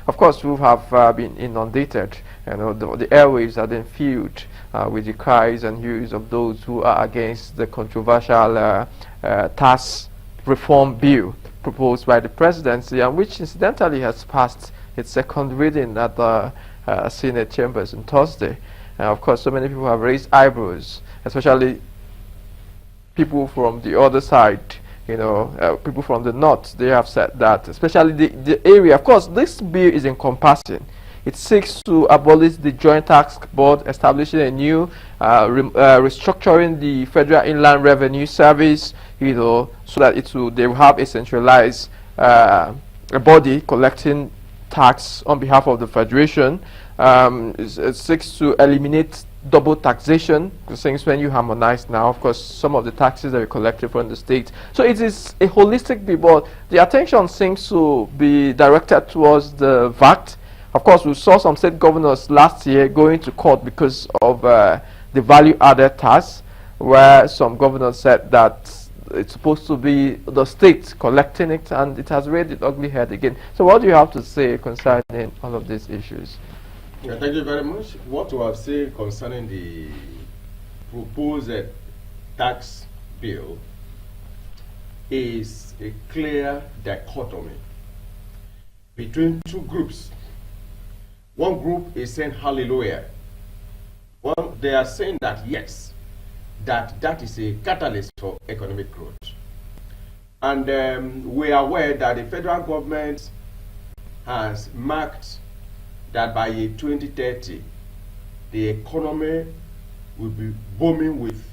of course, we have been inundated. The airwaves have been filled with the cries and hues of those who are against the controversial tax reform bill proposed by the presidency, and which incidentally has passed its second reading at the Senate chambers on Thursday. Of course, so many people have raised eyebrows, especially people from the other side, people from the north. They have said that, especially the area. Of course, this bill is encompassing. It seeks to abolish the Joint Tax Board, establishing a new, restructuring the Federal Inland Revenue Service, so that they will have a centralized a body collecting tax on behalf of the Federation. It seeks to eliminate double taxation, since when you harmonize now, of course, some of the taxes that are collected from the state. So it is a holistic bill, but the attention seems to be directed towards the VAT. Of course, we saw some state governors last year going to court because of the value-added tax, where some governors said that it's supposed to be the state collecting it, and it has raised its ugly head again. So what do you have to say concerning all of these issues? Yeah, thank you very much. What you have said concerning the proposed tax bill is a clear dichotomy between two groups. One group is saying hallelujah. Well, they are saying that yes, that is a catalyst for economic growth. And we are aware that the federal government has marked that by 2030, the economy will be booming with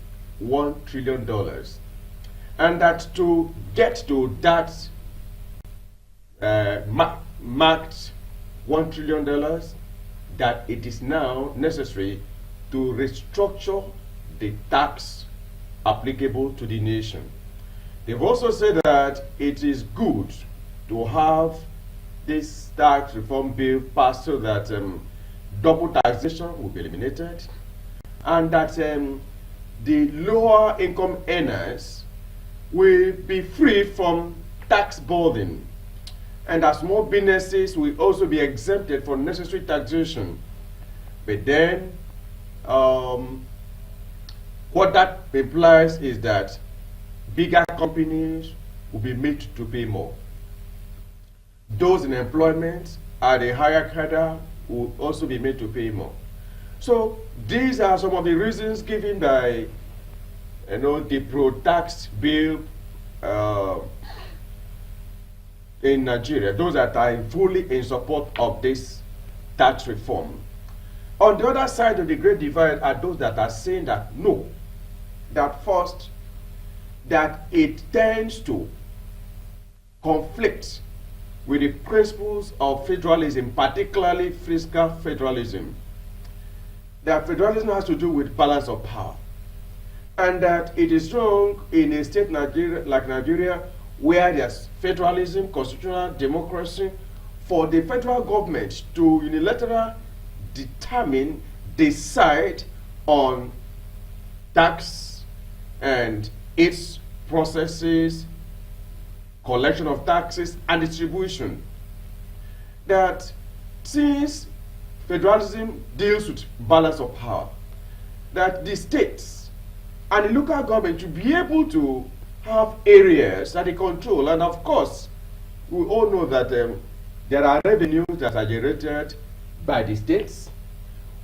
$1 trillion. And that to get to that marked $1 trillion, that it is now necessary to restructure the tax applicable to the nation. They've also said that it is good to have this tax reform bill passed so that double taxation will be eliminated, and that the lower income earners will be free from tax burden, and that small businesses will also be exempted from necessary taxation. But then what that implies is that bigger companies will be made to pay more. Those in employment at a higher cadre will also be made to pay more. So these are some of the reasons given by the pro-tax bill in Nigeria, those that are fully in support of this tax reform. On the other side of the great divide are those that are saying that no, that first, that it tends to conflict with the principles of federalism, particularly fiscal federalism. That federalism has to do with balance of power, and that it is wrong in a state like Nigeria, where there's federalism, constitutional democracy, for the federal government to unilaterally decide on tax and its processes, collection of taxes, and distribution. That since federalism deals with balance of power, that the states and the local government should be able to have areas that they control. And of course, we all know that there are revenues that are generated by the states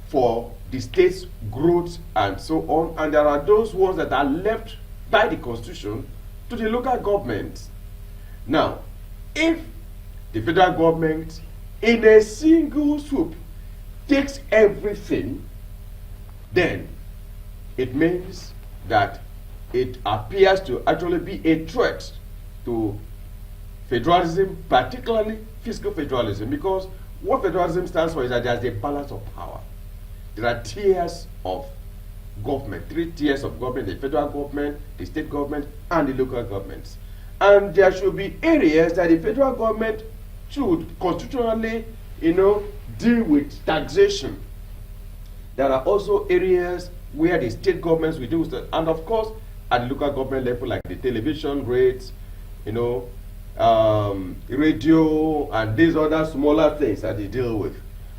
for the state's growth and so on, and there are those ones that are left by the Constitution to the local government. Now, if the federal government in a single swoop takes everything, then it means that it appears to actually be a threat to federalism, particularly fiscal federalism, because what federalism stands for is that there's a balance of power. There are tiers of government, 3 tiers of government: the federal government, the state government, and the local governments. And there should be areas that the federal government should constitutionally, deal with taxation. There are also areas where the state governments will do that. And of course, at the local government level, like the television rates, radio, and these other smaller things that they deal with.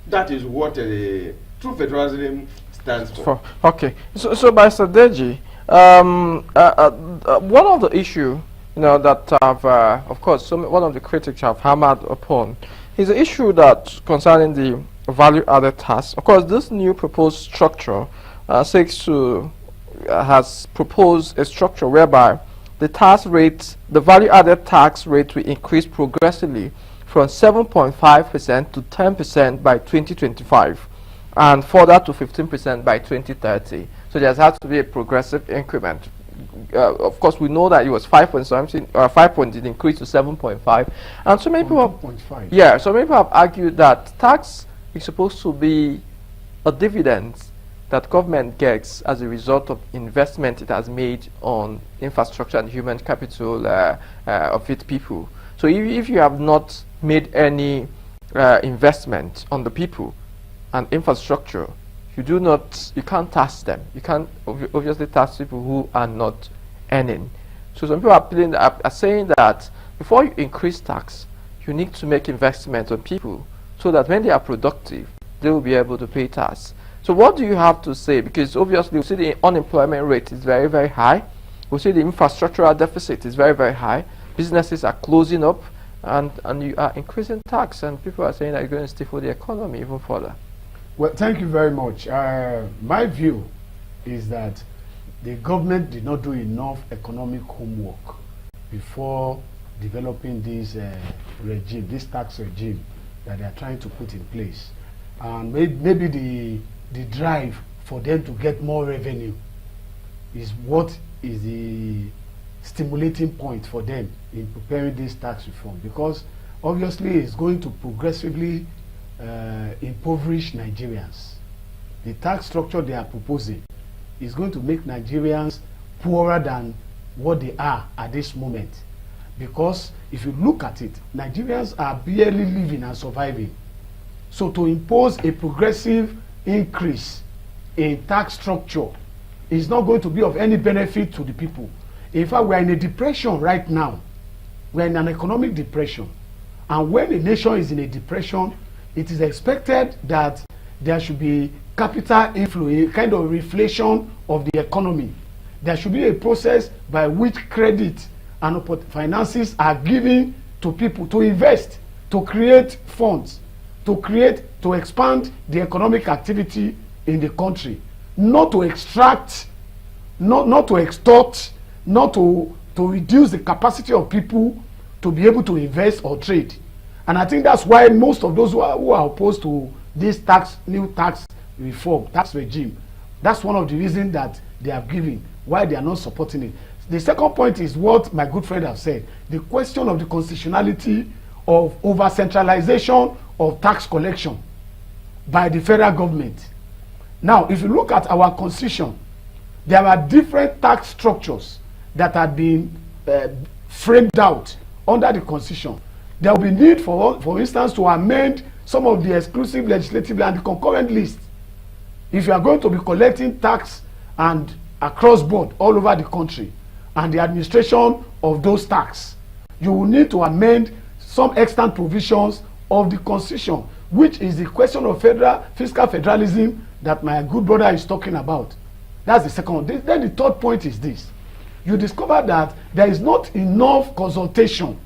That is what true federalism stands for. Okay, so by Sadeji, one of the issue, that I've, of course, one of the critics have hammered upon is the issue that concerning the value-added tax. Of course, this new proposed structure seeks to has proposed a structure whereby the tax rate, the value-added tax rate, will increase progressively from 7.5% to 10% by 2025, and further to 15% by 2030. So there has to be a progressive increment. Of course, we know that it was 5 point something, 5 point, it increased to 7.5, and so many people, so many people have argued that tax is supposed to be a dividend that government gets as a result of investment it has made on infrastructure and human capital of its people. So if you have not made any investment on the people and infrastructure, you can't tax them. You can't obviously tax people who are not earning. So some people are saying that before you increase tax, you need to make investment on people so that when they are productive, they will be able to pay tax. So what do you have to say? Because obviously we see the unemployment rate is very, very high. We see the infrastructural deficit is very, very high. Businesses are closing up, and you are increasing tax, and people are saying that you're going to stifle the economy even further. Well, thank you very much. My view is that the government did not do enough economic homework before developing this regime, this tax regime that they are trying to put in place. And maybe the drive for them to get more revenue is what is the stimulating point for them in preparing this tax reform, because obviously it's going to progressively impoverish Nigerians. The tax structure they are proposing is going to make Nigerians poorer than what they are at this moment, because if you look at it, Nigerians are barely living and surviving. So to impose a progressive increase in tax structure is not going to be of any benefit to the people. In fact, we are in a depression right now. We are in an economic depression. And when a nation is in a depression, it is expected that there should be capital inflow, a kind of reflation of the economy. There should be a process by which credit and finances are given to people to invest, to create funds, to expand the economic activity in the country, not to extract, not to extort, not to reduce the capacity of people to be able to invest or trade. And I think that's why most of those who are opposed to this new tax reform, tax regime, that's one of the reasons that they have given why they are not supporting it. The second point is what my good friend has said, the question of the constitutionality of over-centralization of tax collection by the federal government. Now, if you look at our constitution, there are different tax structures that have been framed out under the constitution. There will be need, for instance, to amend some of the exclusive legislative and the concurrent list. If you are going to be collecting tax and across board all over the country, and the administration of those tax, you will need to amend some extant provisions of the constitution, which is the question of fiscal federalism that my good brother is talking about. That's the second one. Then the third point is this. You discover that there is not enough consultation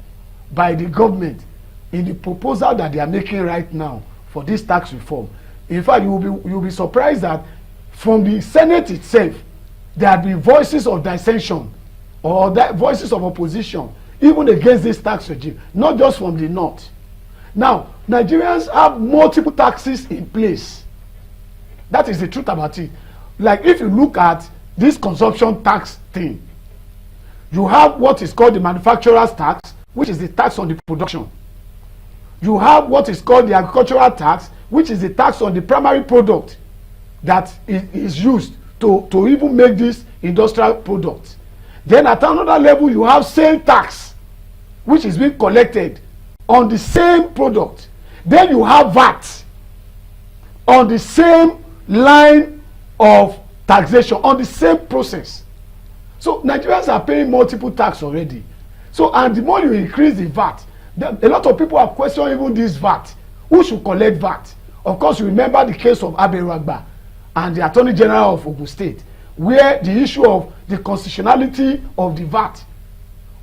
by the government in the proposal that they are making right now for this tax reform. In fact, you will be surprised that from the Senate itself, there have been voices of dissension or voices of opposition even against this tax regime, not just from the north. Now, Nigerians have multiple taxes in place. That is the truth about it. Like if you look at this consumption tax thing, you have what is called the manufacturer's tax, which is the tax on the production. You have what is called the agricultural tax, which is the tax on the primary product that is used to even make this industrial product. Then at another level, you have sale tax, which is being collected on the same product. Then you have VAT on the same line of taxation, on the same process. So Nigerians are paying multiple tax already. So, and the more you increase the VAT, a lot of people are questioning even this VAT. Who should collect VAT? Of course, you remember the case of Aberagba and the Attorney General of Ogun State, where the issue of the constitutionality of the VAT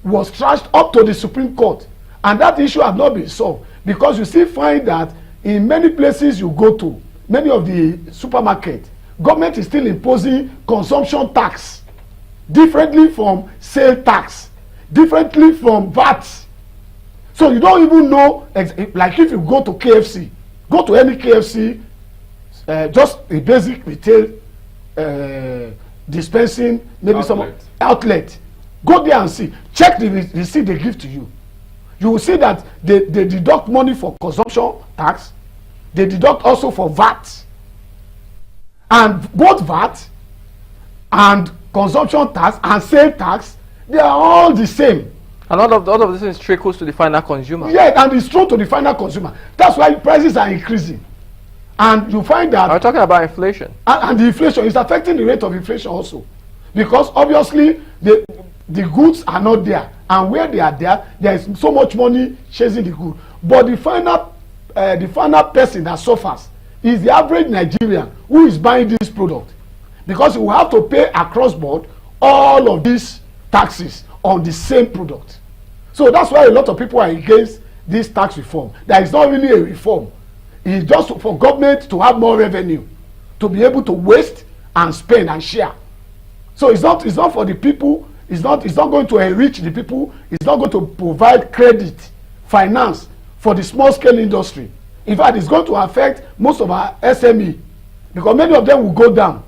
was trashed up to the Supreme Court, and that issue has not been solved, because you still find that in many places you go to, many of the supermarkets, government is still imposing consumption tax differently from sale tax, differently from VAT. So you don't even know, like if you go to KFC, go to any KFC, just a basic retail dispensing, maybe outlet. Some outlet, go there and see, check the receipt they give to you. You will see that they deduct money for consumption tax, they deduct also for VAT, and both VAT and consumption tax and sale tax, they are all the same. And all of this is trickles to the final consumer. Yeah, and it's thrown to the final consumer. That's why prices are increasing. And you find that... We're talking about inflation. And the inflation is affecting the rate of inflation also. Because obviously, the goods are not there. And where they are there is so much money chasing the good. But the final person that suffers is the average Nigerian who is buying this product. Because he will have to pay across board all of these taxes on the same product. So that's why a lot of people are against this tax reform. That is not really a reform. It's just for government to have more revenue, to be able to waste and spend and share. So it's not for the people. It's not going to enrich the people. It's not going to provide credit, finance for the small scale industry. In fact, it's going to affect most of our SME, because many of them will go down,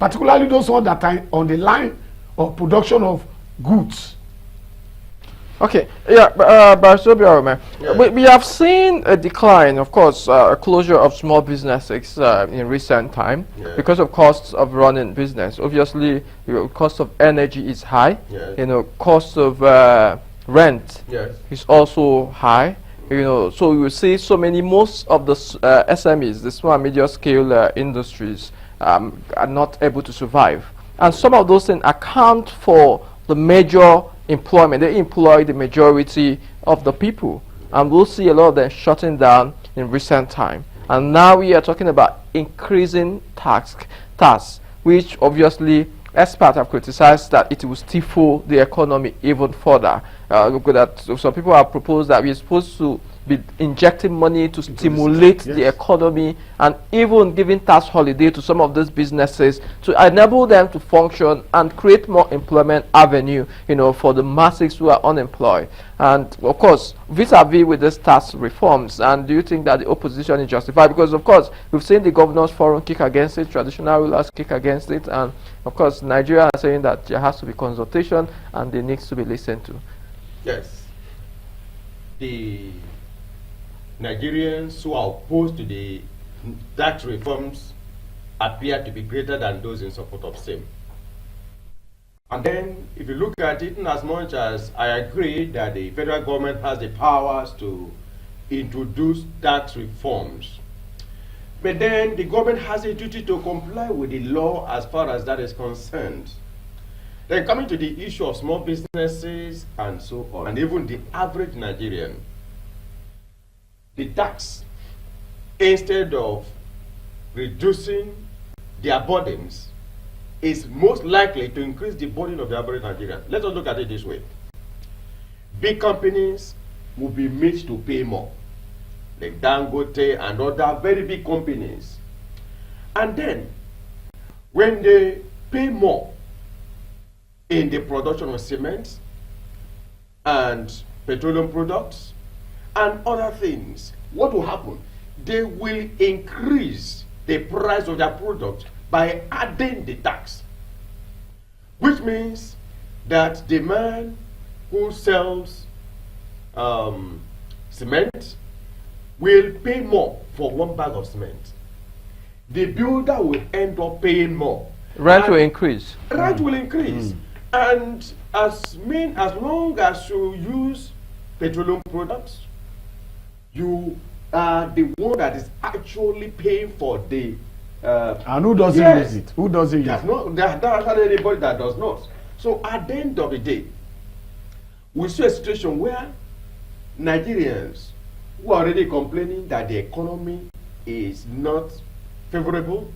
particularly those ones that are on the line of production of goods. Okay, yeah, we have seen a decline, of course, a closure of small businesses in recent time, because of costs of running business. Obviously, cost of energy is high. Cost of rent is also high. So you will see most of the SMEs, the small and medium scale industries, are not able to survive, and some of those things account for the major employment. They employ the majority of the people, and we'll see a lot of them shutting down in recent time. And now we are talking about increasing tax, which obviously experts have criticized that it will stifle the economy even further. Some people have proposed that we're supposed to be injecting money to stimulate the economy, and even giving tax holiday to some of these businesses to enable them to function and create more employment avenue, for the masses who are unemployed. And of course, vis-a-vis with these tax reforms, and do you think that the opposition is justified? Because of course, we've seen the Governors Forum kick against it, traditional rulers kick against it, and of course, Nigeria are saying that there has to be consultation and it needs to be listened to. Yes. The Nigerians who are opposed to the tax reforms appear to be greater than those in support of same. And then, if you look at it, in as much as I agree that the federal government has the powers to introduce tax reforms, but then the government has a duty to comply with the law as far as that is concerned. Then coming to the issue of small businesses and so on, and even the average Nigerian, the tax, instead of reducing their burdens, is most likely to increase the burden of the average Nigerian. Let us look at it this way. Big companies will be made to pay more, like Dangote and other very big companies. And then, when they pay more in the production of cement and petroleum products and other things, what will happen? They will increase the price of their product by adding the tax, which means that the man who sells cement will pay more for one bag of cement. The builder will end up paying more. Rent will increase. Rent will increase. And as long as you use petroleum products, you are the one that is actually paying for the and who doesn't use it? Who doesn't use it? There's not anybody that does not. So at the end of the day, we see a situation where Nigerians who are already complaining that the economy is not favorable,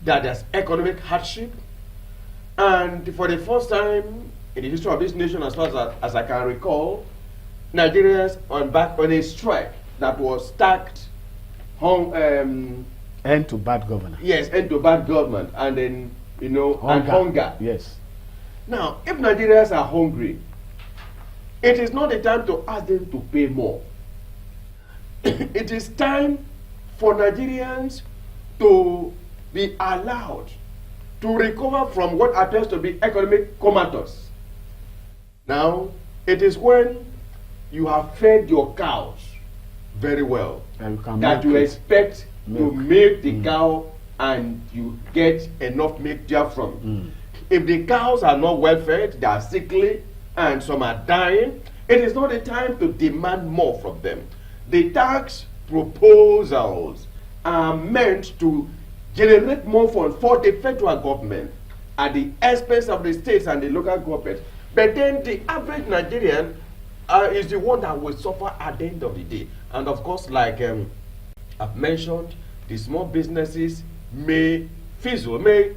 that there's economic hardship, and for the first time in the history of this nation, as far as I can recall, Nigerians are back on a strike that was stacked end to bad governance. Yes, end to bad government, and then hunger. Yes. Now, if Nigerians are hungry, it is not the time to ask them to pay more. It is time for Nigerians to be allowed to recover from what appears to be economic comatose. Now, it is when you have fed your cows very well that you expect to milk the cow and you get enough milk therefrom. If the cows are not well fed, they are sickly, and some are dying, it is not the time to demand more from them. The tax proposals are meant to generate more funds for the federal government at the expense of the states and the local government. But then the average Nigerian is the one that will suffer at the end of the day. And of course, like I've mentioned, the small businesses may fizzle, may,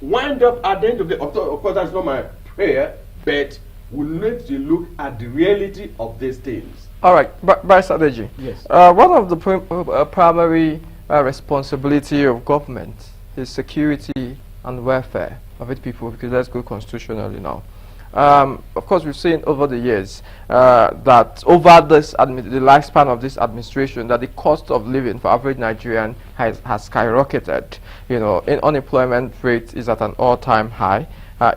wind up at the end of the day. Of course, that's not my prayer, but we need to look at the reality of these things. All right, by strategy. Yes. One of the primary responsibility of government is security and welfare of its people, because let's go constitutionally now. Of course, we've seen over the years that over the lifespan of this administration, that the cost of living for average Nigerian has skyrocketed. Unemployment rate is at an all-time high.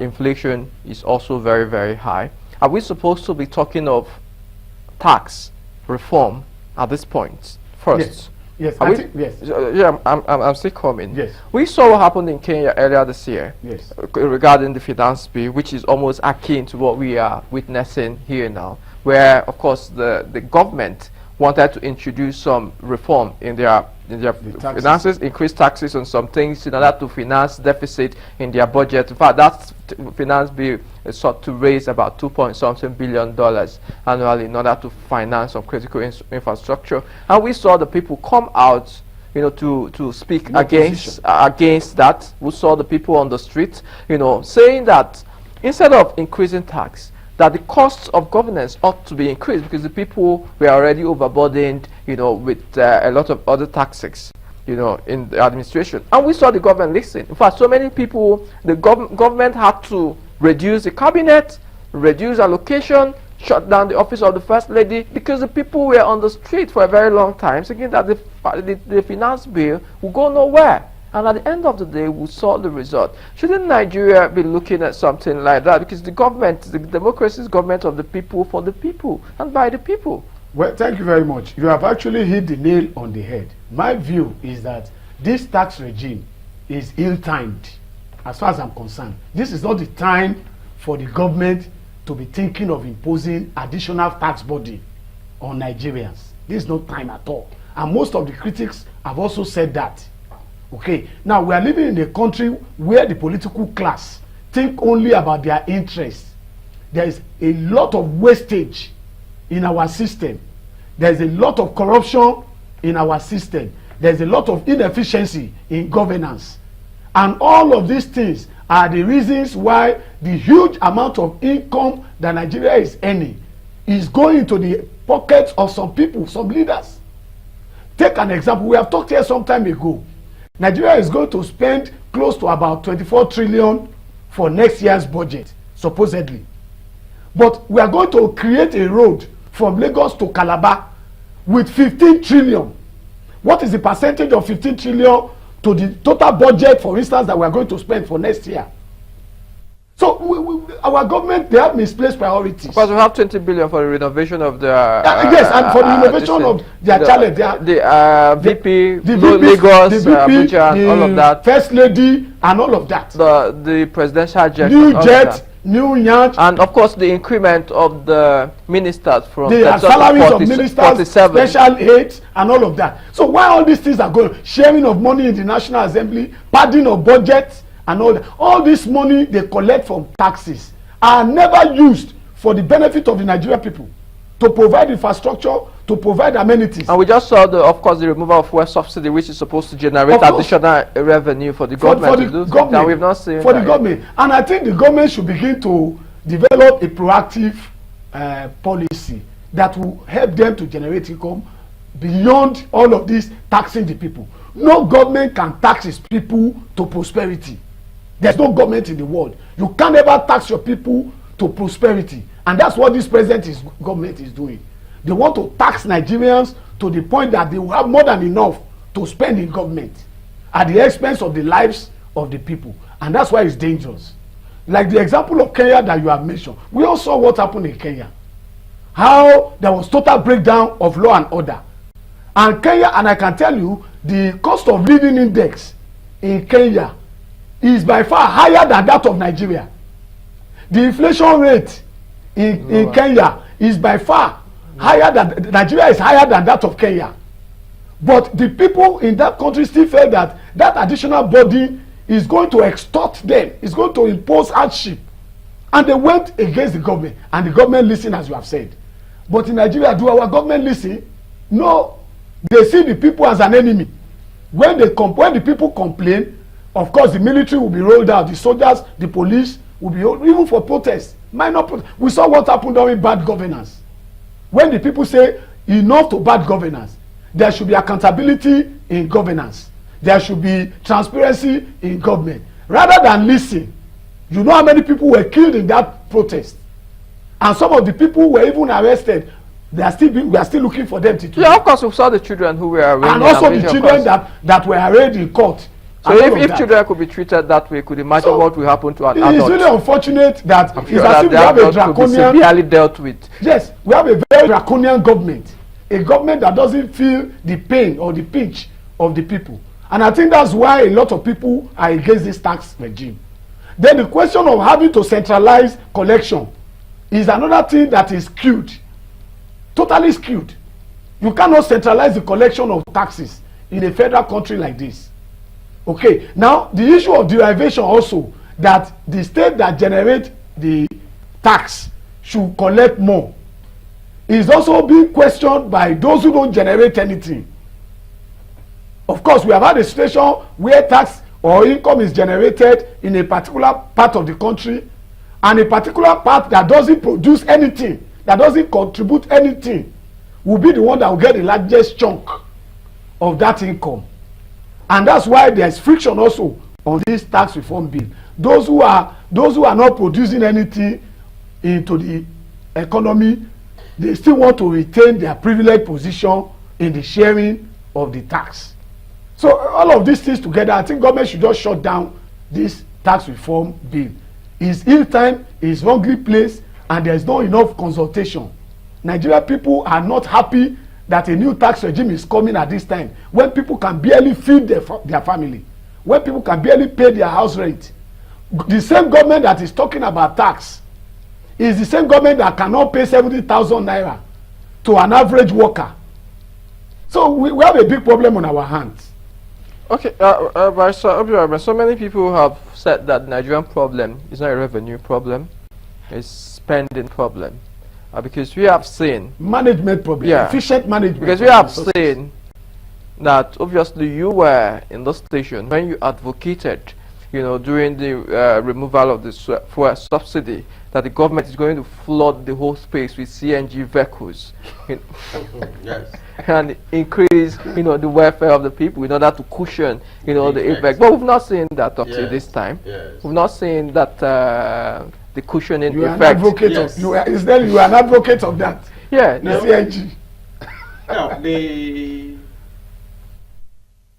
Inflation is also very, very high. Are we supposed to be talking of tax reform at this point first? Yes. I'm still coming. Yes. We saw what happened in Kenya earlier this year. Yes. Regarding the finance bill, which is almost akin to what we are witnessing here now, where of course the government wanted to introduce some reform in their finances, increase taxes on some things in order to finance deficit in their budget. In fact, that finance bill is sought to raise about $2.something billion annually in order to finance some critical infrastructure. And we saw the people come out, to speak against that. We saw the people on the street, saying that instead of increasing tax, that the costs of governance ought to be increased because the people were already overburdened, with a lot of other taxes, in the administration. And we saw the government listen. In fact, so many people, the government had to reduce the cabinet, reduce allocation, shut down the office of the First Lady, because the people were on the street for a very long time, saying that the finance bill will go nowhere. And at the end of the day, we saw the result. Shouldn't Nigeria be looking at something like that? Because the democracy is government of the people, for the people, and by the people. Well, thank you very much. You have actually hit the nail on the head. My view is that this tax regime is ill-timed, as far as I'm concerned. This is not the time for the government to be thinking of imposing additional tax burden on Nigerians. This is not time at all. And most of the critics have also said that. Okay, now we are living in a country where the political class think only about their interests. There is a lot of wastage in our system. There is a lot of corruption in our system. There is a lot of inefficiency in governance. And all of these things are the reasons why the huge amount of income that Nigeria is earning is going to the pockets of some people, some leaders. Take an example. We have talked here some time ago. Nigeria is going to spend close to about 24 trillion for next year's budget, supposedly. But we are going to create a road from Lagos to Calabar with 15 trillion. What is the percentage of 15 trillion to the total budget, for instance, that we are going to spend for next year? So our government, they have misplaced priorities. Because we have 20 billion for the renovation of the yes, and for the renovation of their challenge, the VP, Lagos, Abuja, and all of that. First Lady, and all of that. The presidential jet, new jet, new yacht, and of course the increment of the ministers from the salaries of ministers, special aids, and all of that. So why all these things are going? Sharing of money in the National Assembly, padding of budgets, and all that. All this money they collect from taxes, are never used for the benefit of the Nigerian people, to provide infrastructure, to provide amenities. And we just saw, of course, the removal of fuel subsidy, which is supposed to generate additional revenue for the government. And we've not seen for the government. And I think the government should begin to develop a proactive policy that will help them to generate income beyond all of this taxing the people. No government can tax its people to prosperity. There's no government in the world. You can't ever tax your people to prosperity. And that's what this government is doing. They want to tax Nigerians to the point that they will have more than enough to spend in government at the expense of the lives of the people. And that's why it's dangerous. Like the example of Kenya that you have mentioned, we all saw what happened in Kenya. How there was total breakdown of law and order. And Kenya, and I can tell you, the cost of living index in Kenya is by far higher than that of Nigeria. The inflation rate in Kenya is by far higher than, Nigeria is higher than that of Kenya. But the people in that country still felt that that additional body is going to extort them, is going to impose hardship. And they went against the government, and the government listened, as you have said. But in Nigeria, do our government listen? No. They see the people as an enemy. When the people complain, of course, the military will be rolled out, the soldiers, the police will be rolled, even for protests. Minor protests. We saw what happened during bad governance. When the people say enough to bad governance, there should be accountability in governance. There should be transparency in government. Rather than listen, you know how many people were killed in that protest? And some of the people were even arrested. We are still looking for them to. Yeah, of course, we saw the children who were arraigned. And also the children that were arraigned in court. So if children could be treated that way, could imagine what will happen to an adult? It's really unfortunate that I'm sure that we have a draconian, severely dealt with. Yes, we have a very draconian government. A government that doesn't feel the pain or the pinch of the people. And I think that's why a lot of people are against this tax regime. Then the question of having to centralize collection is another thing that is skewed. Totally skewed. You cannot centralize the collection of taxes in a federal country like this. Okay, now the issue of derivation also, that the state that generate the tax should collect more, is also being questioned by those who don't generate anything. Of course, we have had a situation where tax or income is generated in a particular part of the country, and a particular part that doesn't produce anything, that doesn't contribute anything, will be the one that will get the largest chunk of that income. And that's why there's friction also on this tax reform bill. Those who are not producing anything into the economy, they still want to retain their privileged position in the sharing of the tax. So all of these things together, I think government should just shut down this tax reform bill. It's ill-timed, it's wrongly placed, and there's not enough consultation. Nigerian people are not happy that a new tax regime is coming at this time, when people can barely feed their family, when people can barely pay their house rent. The same government that is talking about tax is the same government that cannot pay 70,000 naira to an average worker. So we have a big problem on our hands. Okay, so many people have said that the Nigerian problem is not a revenue problem, it's spending problem. Because we have seen management problem, efficient management. Because we have seen that obviously you were in the station when you advocated, during the removal of the fuel subsidy, that the government is going to flood the whole space with CNG vehicles, yes, and increase, the welfare of the people in order to cushion, the effect. But we've not seen that up to this time. Yes. We've not seen that. The cushioning you effect. Are an advocate of, you are an advocate of that. Yeah. The CNG. Now,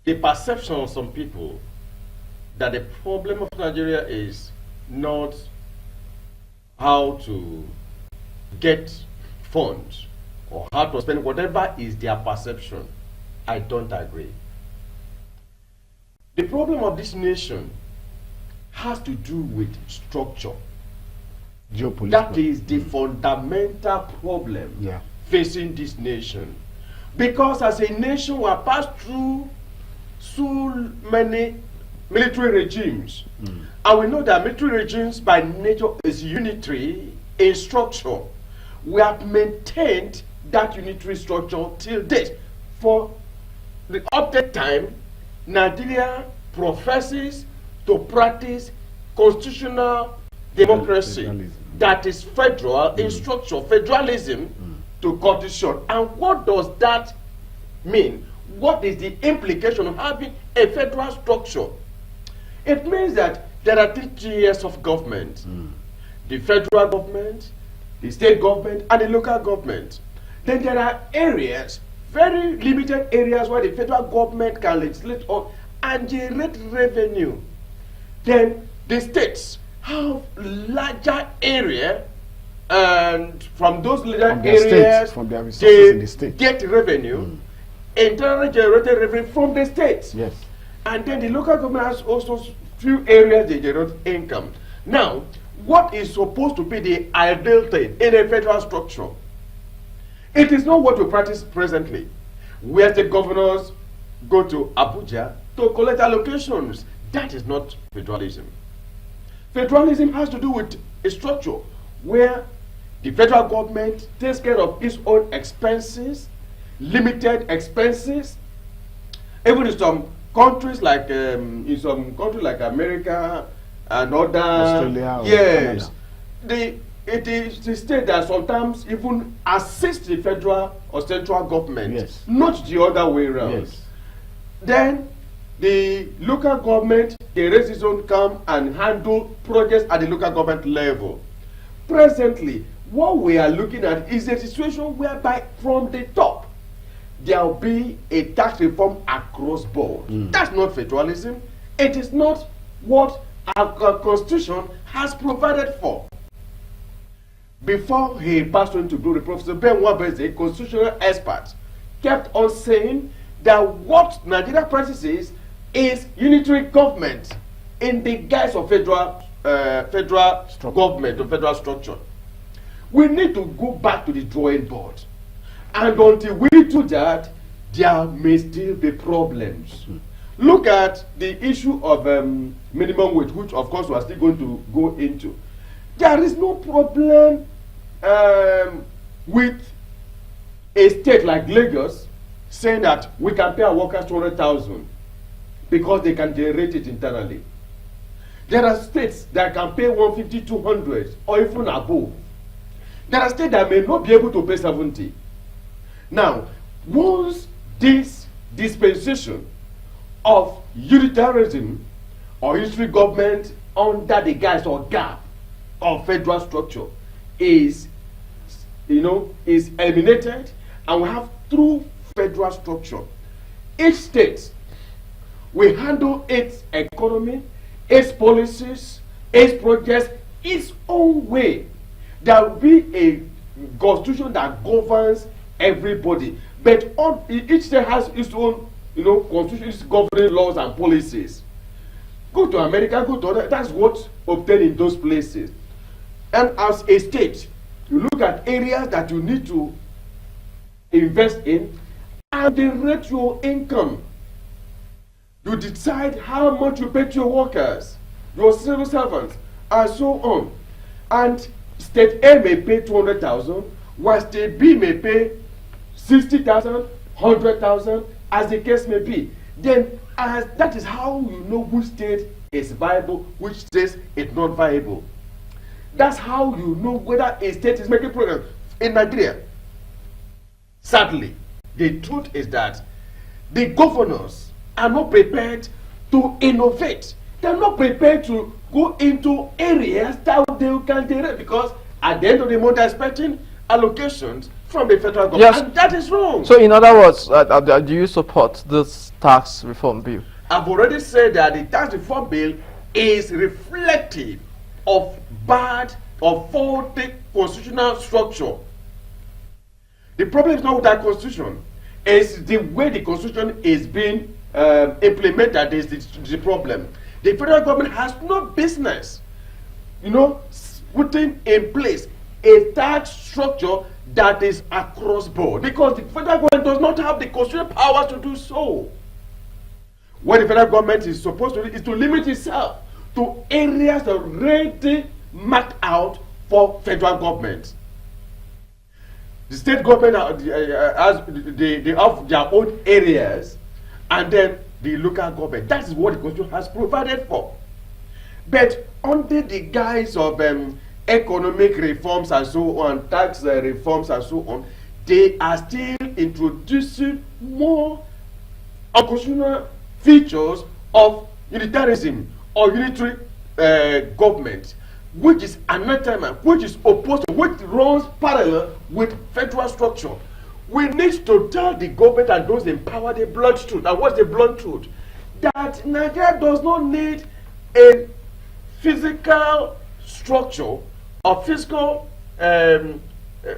the perception of some people that the problem of Nigeria is not how to get funds or how to spend, whatever is their perception, I don't agree. The problem of this nation has to do with structure. That is the fundamental problem facing this nation. Because as a nation we have passed through so many military regimes And we know that military regimes by nature is unitary in structure. We have maintained that unitary structure till date. For the update time, Nigeria professes to practice constitutional democracy that is federal in structure, federalism to cut it short. And what does that mean? What is the implication of having a federal structure? It means that there are 3 tiers of government. The federal government, the state government, and the local government. Then there are areas, very limited areas where the federal government can legislate on and generate revenue. Then the states have larger area, and from those larger areas, from their resources in the state, get revenue, internally generated revenue from the states. Yes. And then the local government has also few areas they generate income. Now, what is supposed to be the ideal thing in a federal structure? It is not what we practice presently, where the governors go to Abuja to collect allocations. That is not federalism. Federalism has to do with a structure where the federal government takes care of its own expenses, limited expenses. Even in some countries like America and other Australia, yes, it is the state that sometimes even assist the federal or central government, yes, not the other way around. Yes. Then the local government, they raise its own income and handle projects at the local government level. Presently, what we are looking at is a situation whereby from the top there will be a tax reform across board. That's not federalism. It is not what our constitution has provided for. Before he passed on to glory, Professor Ben Wabeze, a constitutional expert, kept on saying that what Nigeria practices is unitary government in the guise of federal government or federal structure. We need to go back to the drawing board. And until we do that, there may still be problems. Look at the issue of minimum wage, which of course we are still going to go into. There is no problem with a state like Lagos saying that we can pay our workers 200,000 because they can generate it internally. There are states that can pay 150, 200 or even above. There are states that may not be able to pay 70. Now, once this dispensation of unitarianism or unitary government under the guise or gap of federal structure is eliminated, and we have true federal structure, each state will handle its economy, its policies, its projects, its own way. There will be a constitution that governs everybody, but each state has its own, constitution, its governing laws and policies. Go to America, go to other. That's what obtained in those places. And as a state, you look at areas that you need to invest in, and they rate your income. You decide how much you pay to your workers, your civil servants, and so on. And state A may pay 200,000, while state B may pay 60,000, 100,000, as the case may be. Then, as that is how you know which state is viable, which state is not viable. That's how you know whether a state is making progress. In Nigeria, sadly, the truth is that the governors are not prepared to innovate. They're not prepared to go into areas that they can generate, because at the end of the month they're expecting allocations from the federal government. Yes. And that is wrong. So in other words, do you support this tax reform bill? I've already said that the tax reform bill is reflective of bad or faulty constitutional structure. The problem is not with that constitution. It's the way the constitution is being implemented is the problem. The federal government has no business, putting in place a tax structure that is across board, because the federal government does not have the constitutional powers to do so. What the federal government is supposed to do is to limit itself to areas already marked out for federal government. The state government they have their own areas, and then the local government. That is what the Constitution has provided for. But under the guise of economic reforms and so on, tax reforms and so on, they are still introducing more unconstitutional features of unitarism or unitary government, which is anathema, which is opposed to, which runs parallel with federal structure. We need to tell the government and those in power the blunt truth. And what's the blunt truth? That Nigeria does not need a physical structure or fiscal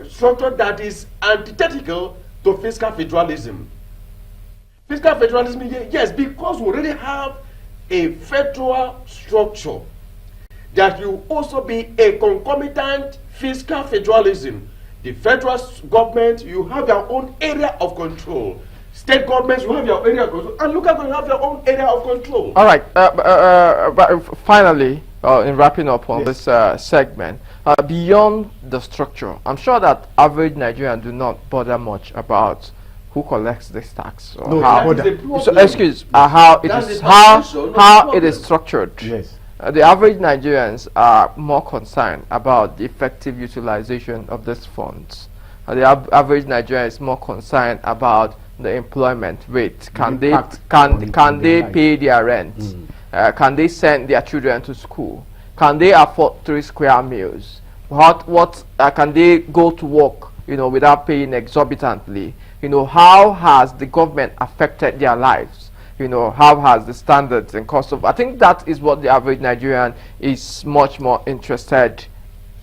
structure that is antithetical to fiscal federalism. Fiscal federalism, yes, because we already have a federal structure, that you also be a concomitant fiscal federalism. The federal government, you have your own area of control. State governments, you have your area of control. And local governments have your own area of control. All right. But finally, in wrapping up on this segment, beyond the structure, I'm sure that average Nigerians do not bother much about who collects this tax or no, how. So, excuse how it That's is the how taxation, how it is structured. Yes. The average Nigerians are more concerned about the effective utilization of these funds. The average Nigerian is more concerned about the employment rate. Can they pay their rent? Can they send their children to school? Can they afford 3 square meals? What can they go to work, without paying exorbitantly? How has the government affected their lives? How has the standards and cost of, I think that is what the average Nigerian is much more interested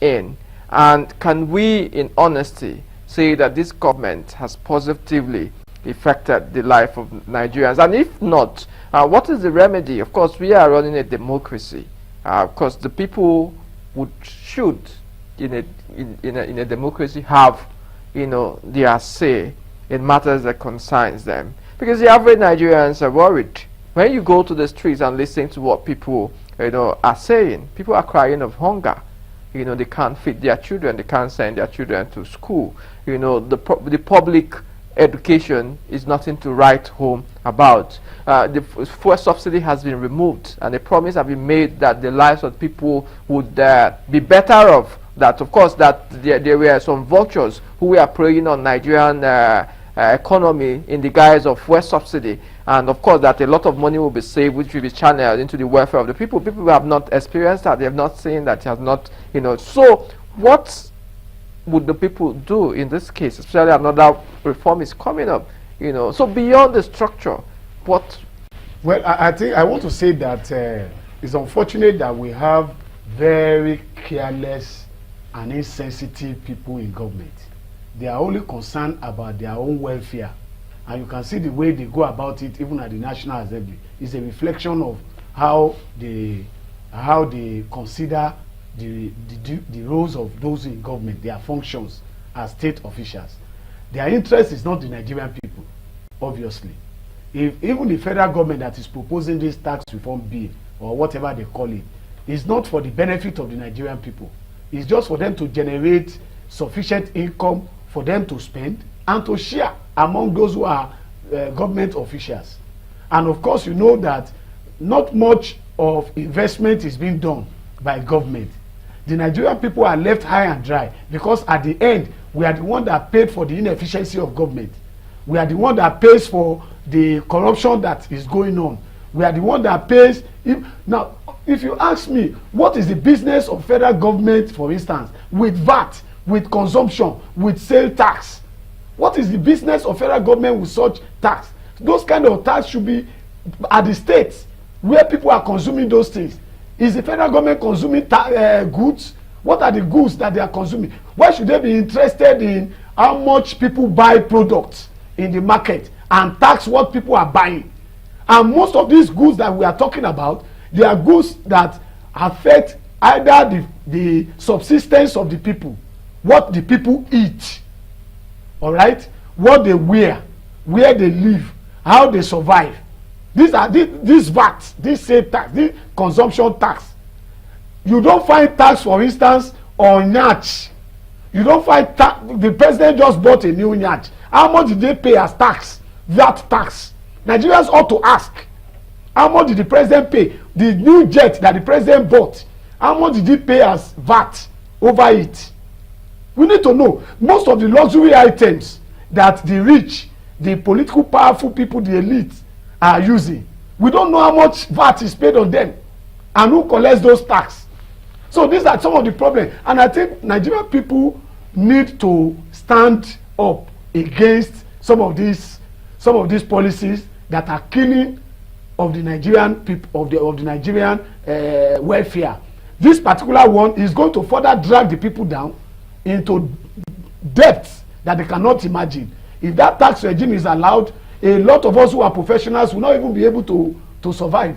in. And can we, in honesty, say that this government has positively affected the life of Nigerians? And if not, what is the remedy? Of course, we are running a democracy. Of course, the people should, in a democracy, have, their say in matters that concerns them. Because the average Nigerians are worried. When you go to the streets and listen to what people, are saying, people are crying of hunger. They can't feed their children, they can't send their children to school. The public education is nothing to write home about. The fuel subsidy has been removed, and the promise has been made that the lives of people would be better off. That, of course, that there were some vultures who were preying on Nigerian economy in the guise of fuel subsidy, and of course that a lot of money will be saved, which will be channeled into the welfare of the people. People who have not experienced that, they have not seen that, has not, So, what would the people do in this case? Especially another reform is coming up, So beyond the structure, what? Well, I think I want to say that it's unfortunate that we have very careless and insensitive people in government. They are only concerned about their own welfare, and you can see the way they go about it even at the National Assembly. It's a reflection of how they consider the roles of those in government, their functions as state officials. Their interest is not the Nigerian people, obviously. If even the federal government that is proposing this tax reform bill or whatever they call it is not for the benefit of the Nigerian people, it's just for them to generate sufficient income for them to spend and to share among those who are government officials. And of course, you know that not much of investment is being done by government. The Nigerian people are left high and dry because at the end, we are the one that paid for the inefficiency of government. We are the one that pays for the corruption that is going on. We are the one that pays. Now, if you ask me, what is the business of federal government, for instance, with VAT, with consumption, with sale tax? What is the business of federal government with such tax? Those kind of tax should be at the states where people are consuming those things. Is the federal government consuming goods? What are the goods that they are consuming? Why should they be interested in how much people buy products in the market and tax what people are buying? And most of these goods that we are talking about, they are goods that affect either the subsistence of the people, what the people eat, all right, what they wear, where they live, how they survive. These are this VAT, this sale tax, this consumption tax. You don't find tax, for instance, on yacht. You don't find tax. The president just bought a new yacht. How much did they pay as tax? VAT tax. Nigerians ought to ask, how much did the president pay? The new jet that the president bought, how much did he pay as VAT over it? We need to know. Most of the luxury items that the rich, the political powerful people, the elite are using, we don't know how much VAT is paid on them and who collects those tax. So these are some of the problems, and I think Nigerian people need to stand up against some of these policies that are killing of the Nigerian people, of the Nigerian welfare. This particular one is going to further drag the people down into depths that they cannot imagine. If that tax regime is allowed, a lot of us who are professionals will not even be able to survive,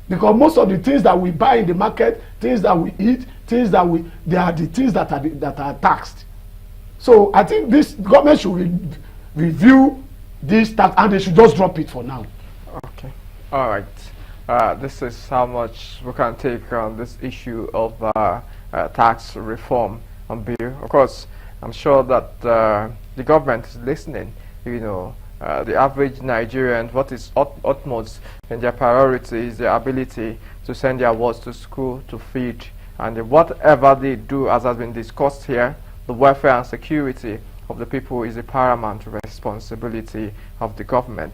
because most of the things that we buy in the market, things that we eat, they are the things that are taxed. So I think this government should review this tax, and they should just drop it for now. Okay, all right. This is how much we can take on this issue of tax reform on bill. Of course, I'm sure that the government is listening. You know, the average Nigerian, what is utmost in their priority is their ability to send their wards to school, to feed, and whatever they do, as has been discussed here, the welfare and security of the people is a paramount responsibility of the government.